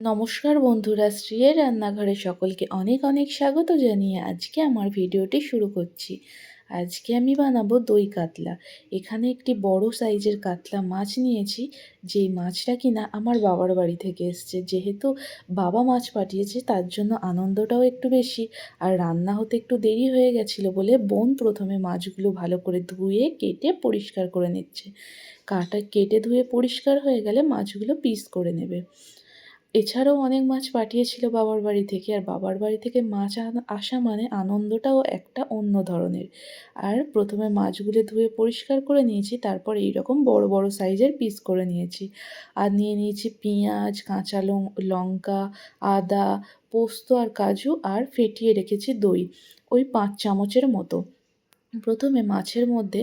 নমস্কার বন্ধুরা, শ্রীয়ের রান্নাঘরে সকলকে অনেক অনেক স্বাগত জানিয়ে আজকে আমার ভিডিওটি শুরু করছি। আজকে আমি বানাবো দই কাতলা। এখানে একটি বড় সাইজের কাতলা মাছ নিয়েছি, যেই মাছটা কিনা আমার বাবার বাড়ি থেকে এসছে। যেহেতু বাবা মাছ পাঠিয়েছে তার জন্য আনন্দটাও একটু বেশি, আর রান্না হতে একটু দেরি হয়ে গেছিলো বলে বোন প্রথমে মাছগুলো ভালো করে ধুয়ে কেটে পরিষ্কার করে নিচ্ছে। কেটে ধুয়ে পরিষ্কার হয়ে গেলে মাছগুলো পিস করে নেবে। এছাড়াও অনেক মাছ পাঠিয়েছিল বাবার বাড়ি থেকে, আর বাবার বাড়ি থেকে মাছ আসা মানে আনন্দটাও একটা অন্য ধরনের। আর প্রথমে মাছগুলো ধুয়ে পরিষ্কার করে নিয়েছি, তারপর এইরকম বড় বড় সাইজের পিস করে নিয়েছি। আর নিয়ে নিয়েছি পেঁয়াজ, কাঁচা লঙ্কা, আদা, পোস্ত আর কাজু, আর ফেটিয়ে রেখেছি দই, ওই 5 চামচের মতো। প্রথমে মাছের মধ্যে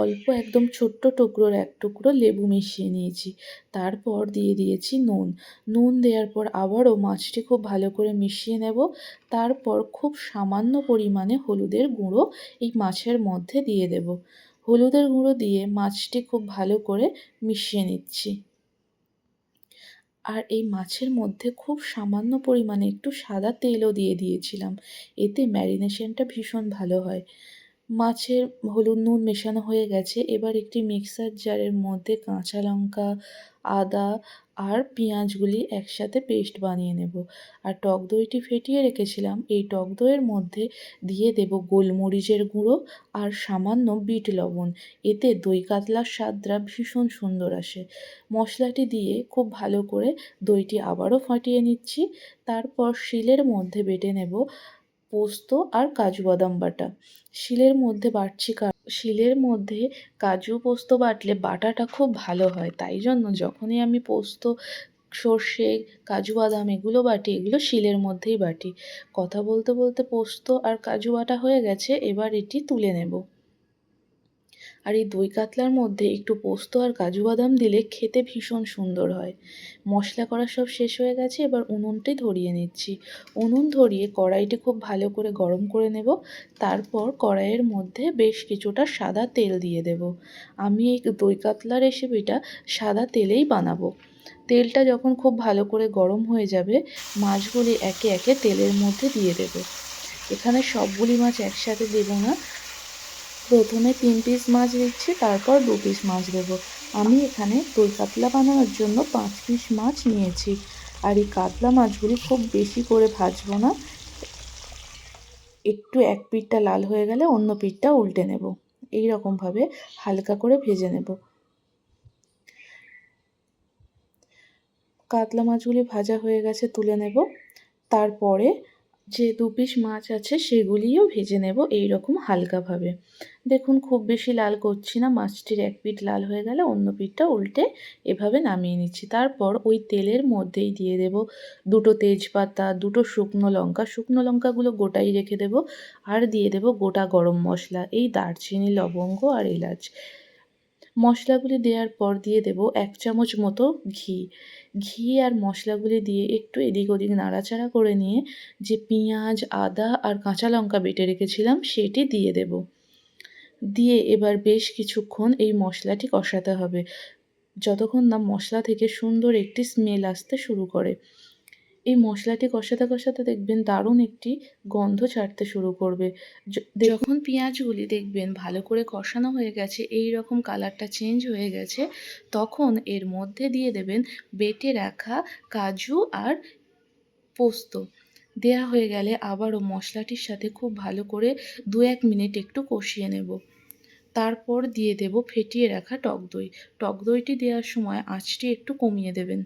অল্প একদম ছোট্ট টুকরোর এক টুকরো লেবু মিশিয়ে নিয়েছি। তারপর দিয়ে দিয়েছি নুন। নুন দেওয়ার পর আবারও মাছটি খুব ভালো করে মিশিয়ে নেব। তারপর খুব সামান্য পরিমাণে হলুদের গুঁড়ো এই মাছের মধ্যে দিয়ে দেব। হলুদের গুঁড়ো দিয়ে মাছটি খুব ভালো করে মিশিয়ে নিচ্ছি। আর এই মাছের মধ্যে খুব সামান্য পরিমাণে একটু সাদা তেলও দিয়ে দিয়েছিলাম, এতে ম্যারিনেশনটা ভীষণ ভালো হয়। মাছের হলুদ নুন মেশানো হয়ে গেছে। এবার একটি মিক্সার জারের মধ্যে কাঁচা লঙ্কা, আদা আর পেঁয়াজগুলি একসাথে পেস্ট বানিয়ে নেব। আর টক দইটি ফেটিয়ে রেখেছিলাম, এই টক দইয়ের মধ্যে দিয়ে দেব গোলমরিচের গুঁড়ো আর সামান্য বিট লবণ। এতে দই কাতলার স্বাদটা ভীষণ সুন্দর আসে। মশলাটি দিয়ে খুব ভালো করে দইটি আবারও ফাটিয়ে নিচ্ছি। তারপর শিলের মধ্যে বেটে নেব পোস্ত আর কাজু বাদাম বাটা। শিলের মধ্যে কাজু পোস্ত বাটলে বাটাটা খুব ভালো হয়, তাই জন্য যখনই আমি পোস্ত, সর্ষে, কাজু বাদাম এগুলো বাটি, এগুলো শিলের মধ্যেই বাটি। কথা বলতে বলতে পোস্ত আর কাজু বাটা হয়ে গেছে, এবার এটি তুলে নেব। আর এই দই কাতলার মধ্যে একটু পোস্ত আর কাজু বাদাম দিলে খেতে ভীষণ সুন্দর হয়। মশলা করা সব শেষ হয়ে গেছে, এবার উনুনটি ধরিয়ে নিচ্ছি। উনুন ধরিয়ে কড়াইটি খুব ভালো করে গরম করে নেব। তারপর কড়াইয়ের মধ্যে বেশ কিছুটা সাদা তেল দিয়ে দেব। আমি এই দই কাতলা রেসিপিটা সাদা তেলেই বানাবো। তেলটা যখন খুব ভালো করে গরম হয়ে যাবে, মাছগুলি একে একে তেলের মধ্যে দিয়ে দেব। এখানে সবগুলি মাছ একসাথে দেব না, প্রথমে 3 পিস মাছ দিচ্ছি, তারপর 2 পিস মাছ দেবো। আমি এখানে দই কাতলা বানানোর জন্য 5 পিস মাছ নিয়েছি। আর এই কাতলা মাছগুলি খুব বেশি করে ভাজবো না, একটু এক পিঠটা লাল হয়ে গেলে অন্য পিঠটা উল্টে নেব। এই রকমভাবে হালকা করে ভেজে নেব। কাতলা মাছগুলি ভাজা হয়ে গেছে, তুলে নেব। তারপরে যে 2 পিস মাছ আছে সেগুলিও ভেজে নেব এই রকম হালকাভাবে। দেখুন খুব বেশি লাল করছি না, মাছটির এক পিঠ লাল হয়ে গেলে অন্য পিঠটা উল্টে এভাবে নামিয়ে নিচ্ছি। তারপর ওই তেলের মধ্যেই দিয়ে দেব 2টো তেজপাতা, 2টো শুকনো লঙ্কা, শুকনো লঙ্কাগুলো গোটাই রেখে দেব। আর দিয়ে দেব গোটা গরম মশলা, এই দারচিনি, লবঙ্গ আর এলাচ। মশলাগুলি দেওয়ার পর দিয়ে দেব 1 চামচ মতো ঘি। ঘি আর মশলাগুলি দিয়ে একটু এদিক ওদিক নাড়াচাড়া করে নিয়ে যে পেঁয়াজ, আদা আর কাঁচা লঙ্কা বেটে রেখেছিলাম সেটি দিয়ে দেব। দিয়ে এবার বেশ কিছুক্ষণ এই মশলাটি কষাতে হবে, যতক্ষণ না মশলা থেকে সুন্দর একটি স্মেল আসতে শুরু করে। এই মশলাটি কষাতে কষাতে দেখবেন দারুণ একটি গন্ধ ছাড়তে শুরু করবে। যখন পেঁয়াজগুলি দেখবেন ভালো করে কষানো হয়ে গেছে, এই রকম কালারটা চেঞ্জ হয়ে গেছে, তখন এর মধ্যে দিয়ে দেবেন বেটে রাখা কাজু আর পোস্ত। দেয়া হয়ে গেলে আবারও মশলাটির সাথে খুব ভালো করে 2-1 মিনিট একটু কষিয়ে নেব। তারপর দিয়ে দেব ফেটিয়ে রাখা টক দই। টক দইটি দেওয়ার সময় আঁচটি একটু কমিয়ে দেবেন।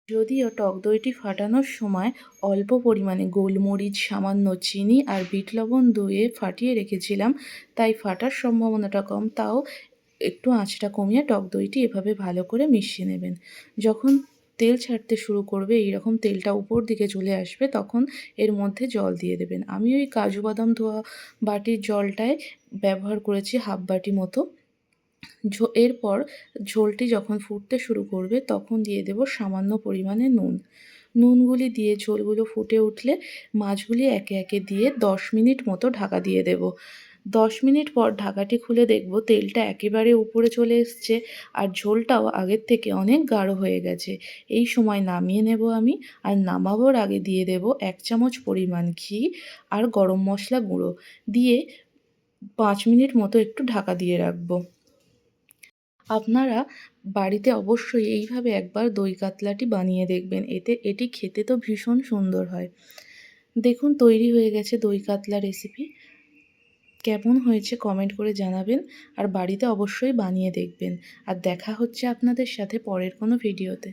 যদিও টক দইটি ফাটানোর সময় অল্প পরিমাণে গোলমরিচ, সামান্য চিনি আর বিট লবণ দিয়ে ফাটিয়ে রেখেছিলাম, তাই ফাটার সম্ভাবনাটা কম, তাও একটু আঁচটা কমিয়ে টক দইটি এভাবে ভালো করে মিশিয়ে নেবেন। যখন তেল ছাড়তে শুরু করবে, এইরকম তেলটা উপর দিকে চলে আসবে, তখন এর মধ্যে জল দিয়ে দেবেন। আমি ওই কাজু বাদাম ধোয়া বাটির জলটায় ব্যবহার করেছি হাফ বাটি মতো। এরপর ঝোলটি যখন ফুটতে শুরু করবে তখন দিয়ে দেব সামান্য পরিমাণে নুন। নুনগুলি দিয়ে ঝোলগুলো ফুটে উঠলে মাছগুলি একে একে দিয়ে 10 মিনিট মতো ঢাকা দিয়ে দেব। 10 মিনিট পর ঢাকাটি খুলে দেখব তেলটা একেবারে উপরে চলে এসছে আর ঝোলটাও আগের থেকে অনেক গাঢ় হয়ে গেছে। এই সময় নামিয়ে নেব আমি। আর নামাবার আগে দিয়ে দেব 1 চামচ পরিমাণ ঘি আর গরম মশলা গুঁড়ো দিয়ে 5 মিনিট মতো একটু ঢাকা দিয়ে রাখব। আপনারা বাড়িতে অবশ্যই এইভাবে একবার দই কাতলাটি বানিয়ে দেখবেন। এটি খেতে তো ভীষণ সুন্দর হয়। দেখুন তৈরি হয়ে গেছে দই কাতলা রেসিপি। কেমন হয়েছে কমেন্ট করে জানাবেন আর বাড়িতে অবশ্যই বানিয়ে দেখবেন। আর দেখা হচ্ছে আপনাদের সাথে পরের কোনো ভিডিওতে।